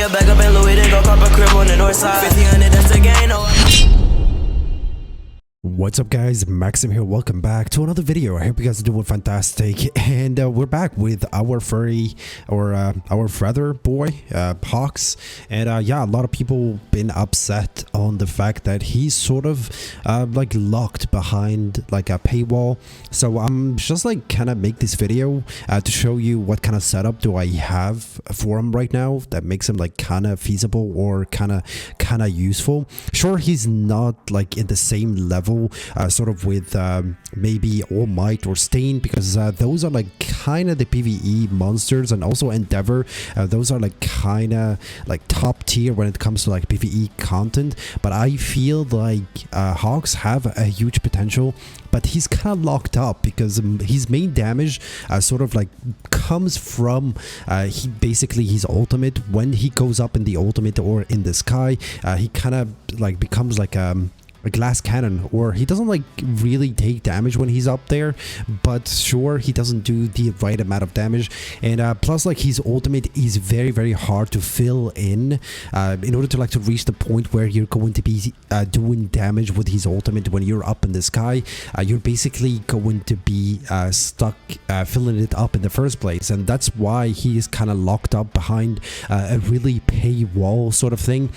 a bag up in Louis, then go cop a crib on the north side. 1500, that's the gain. What's up guys, Maxim here. Welcome back to another video. I hope you guys are doing fantastic, and we're back with our furry or our feather boy Hawks. And yeah, a lot of people been upset on the fact that he's sort of like locked behind like a paywall. So I'm just like kind of make this video to show you what kind of setup do I have for him right now that makes him like kind of feasible or kind of useful. Sure, he's not like in the same level sort of with maybe All Might or Stain, because those are like kind of the PvE monsters, and also Endeavor. Those are like kind of like top tier when it comes to like PvE content. But I feel like Hawks have a huge potential, but he's kind of locked up because his main damage sort of like comes from basically his ultimate. When he goes up in the ultimate or in the sky, he kind of like becomes like a glass cannon, or he doesn't like really take damage when he's up there, but sure, he doesn't do the right amount of damage. And plus like his ultimate is very hard to fill in order to like to reach the point where you're going to be doing damage with his ultimate. When you're up in the sky, you're basically going to be stuck filling it up in the first place, and that's why he is kind of locked up behind a really paywall sort of thing,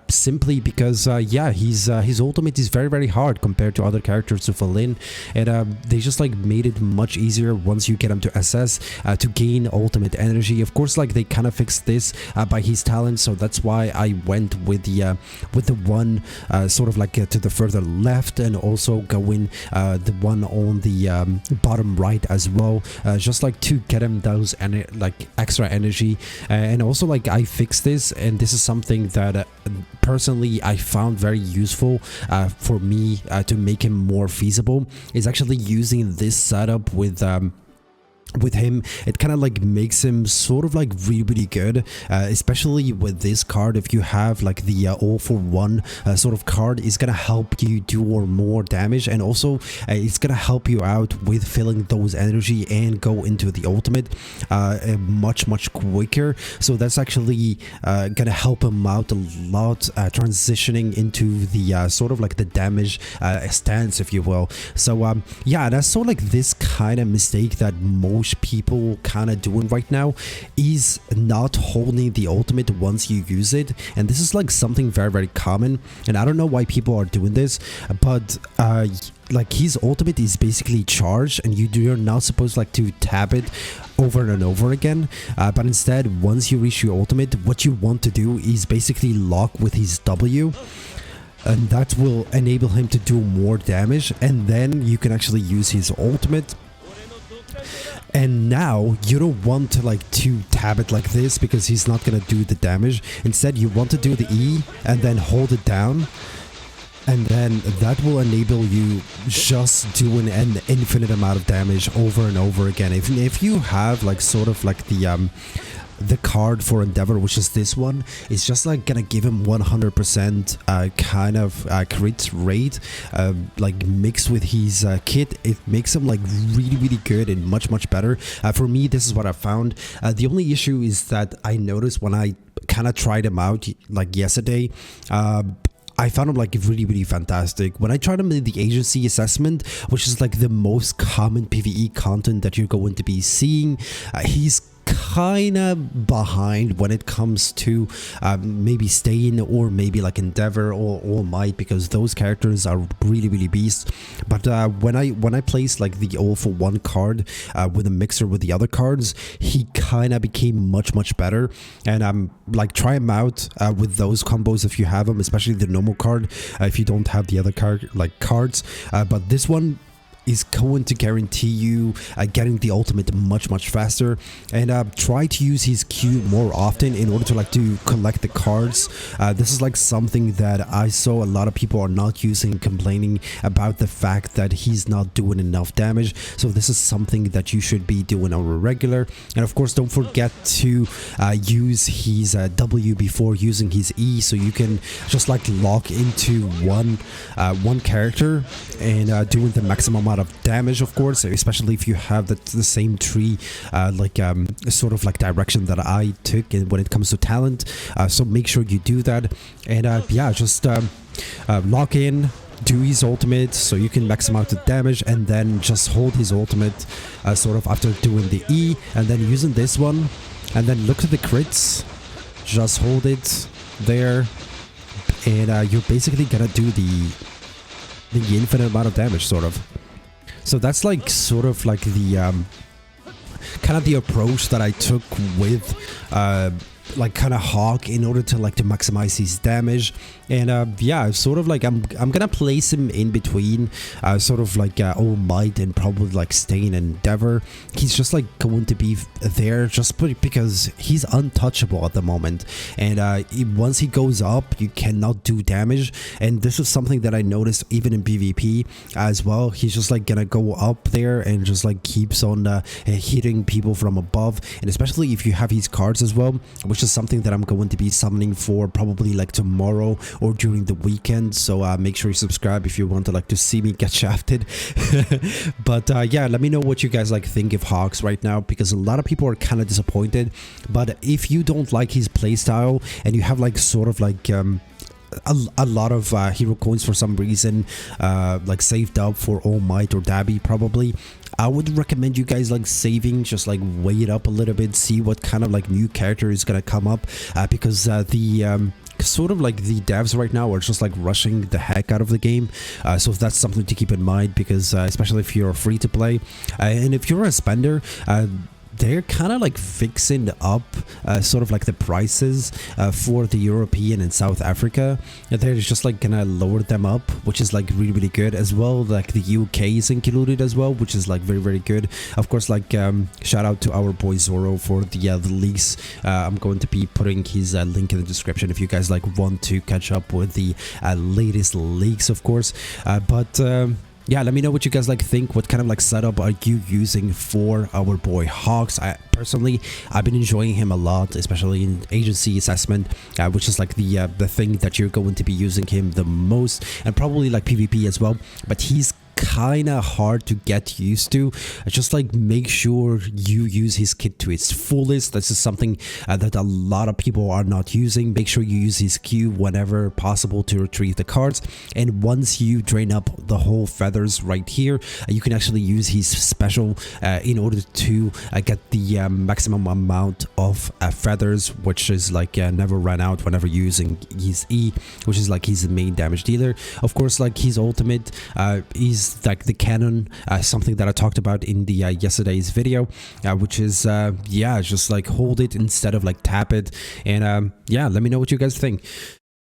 simply because yeah, his ultimate is very hard compared to other characters to fill in. And they just like made it much easier once you get him to SS to gain ultimate energy. Of course, like they kind of fixed this by his talent, so that's why I went with the one sort of like to the further left, and also going the one on the bottom right as well, just like to get him those like extra energy. And also like I fixed this, and this is something that personally I found very useful for me to make him more feasible, is actually using this setup with him. It kind of like makes him sort of like really good, especially with this card. If you have like the all for one sort of card, is gonna help you do more damage, and also it's gonna help you out with filling those energy and go into the ultimate much quicker. So that's actually gonna help him out a lot, transitioning into the sort of like the damage stance, if you will. So yeah, that's sort of like this kind of mistake that most people kind of doing right now, is not holding the ultimate once you use it. And this is like something very common, and I don't know why people are doing this, but like his ultimate is basically charged, and you're not supposed like to tap it over and over again, but instead once you reach your ultimate, what you want to do is basically lock with his W, and that will enable him to do more damage, and then you can actually use his ultimate. And now you don't want to like to tab it like this, because he's not gonna do the damage. Instead, you want to do the E and then hold it down, and then that will enable you just doing an infinite amount of damage over and over again. If you have like sort of like the card for Endeavor, which is this one, is just like gonna give him 100% kind of crit rate, like mixed with his kit. It makes him like really good and much better. For me, this is what I found. The only issue is that I noticed when I kind of tried him out like yesterday, I found him like really fantastic. When I tried him in the agency assessment, which is like the most common PvE content that you're going to be seeing, he's kind of behind when it comes to maybe Stain or maybe like Endeavor or All Might, because those characters are really beasts. But when I placed like the all for one card with a mixer with the other cards, he kind of became much better. And I'm like, try him out with those combos if you have them, especially the normal card if you don't have the other cards. But this one is going to guarantee you getting the ultimate much faster. And try to use his Q more often in order to like to collect the cards. This is like something that I saw a lot of people are not using, complaining about the fact that he's not doing enough damage. So this is something that you should be doing on a regular. And of course, don't forget to use his W before using his E, so you can just like lock into one character and doing the maximum amount amount of damage, of course, especially if you have the same tree sort of like direction that I took when it comes to talent. So make sure you do that, and yeah, just lock in, do his ultimate so you can max out the damage, and then just hold his ultimate sort of after doing the E, and then using this one, and then look at the crits, just hold it there, and you're basically gonna do the infinite amount of damage, sort of. So that's like sort of like the kind of the approach that I took with like kind of Hawk in order to maximize his damage. And yeah, sort of like I'm gonna place him in between sort of like All Might and probably like Stain and Endeavor. He's just like going to be there just because he's untouchable at the moment, and once he goes up you cannot do damage. And this is something that I noticed even in PvP as well. He's just like gonna go up there and just like keeps on hitting people from above, and especially if you have his cards as well, which is something that I'm going to be summoning for probably like tomorrow or during the weekend. So make sure you subscribe if you want to like to see me get shafted. But yeah, let me know what you guys like think of Hawks right now, because a lot of people are kind of disappointed. But if you don't like his playstyle and you have like sort of like a lot of hero coins for some reason like saved up for All Might or Dabby, probably I would recommend you guys like saving, just like wait up a little bit, see what kind of like new character is gonna come up, because the sort of like the devs right now are just like rushing the heck out of the game. So that's something to keep in mind, because especially if you're free to play, and if you're a spender, they're kind of like fixing up sort of like the prices for the European and South Africa. They're just like gonna lower them up, which is like really good as well. Like the UK is included as well, which is like very good. Of course, like shout out to our boy Zoro for the leaks. I'm going to be putting his link in the description if you guys like want to catch up with the latest leaks, of course. But yeah, let me know what you guys like think. What kind of like setup are you using for our boy Hawks? Personally, I've been enjoying him a lot, especially in agency assessment, which is like the thing that you're going to be using him the most, and probably like PvP as well. But he's kind of hard to get used to. Just like make sure you use his kit to its fullest. This is something that a lot of people are not using. Make sure you use his Q whenever possible to retrieve the cards, and once you drain up the whole feathers right here, you can actually use his special in order to get the maximum amount of feathers, which is like never run out whenever using his E, which is like his main damage dealer. Of course, like his ultimate is like the cannon, something that I talked about in the yesterday's video, which is yeah, just like hold it instead of like tap it. And yeah, let me know what you guys think.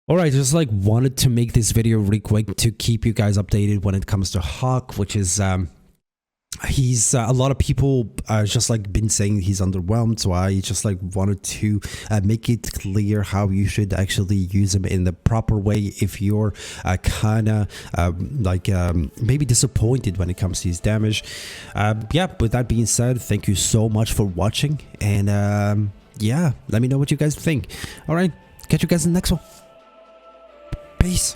Alright, just like wanted to make this video really quick to keep you guys updated when it comes to Hawk, which is he's a lot of people just like been saying he's underwhelmed, so I just like wanted to make it clear how you should actually use him in the proper way if you're kind of like maybe disappointed when it comes to his damage. Yeah, with that being said, thank you so much for watching, and yeah, let me know what you guys think. All right, catch you guys in the next one. Peace.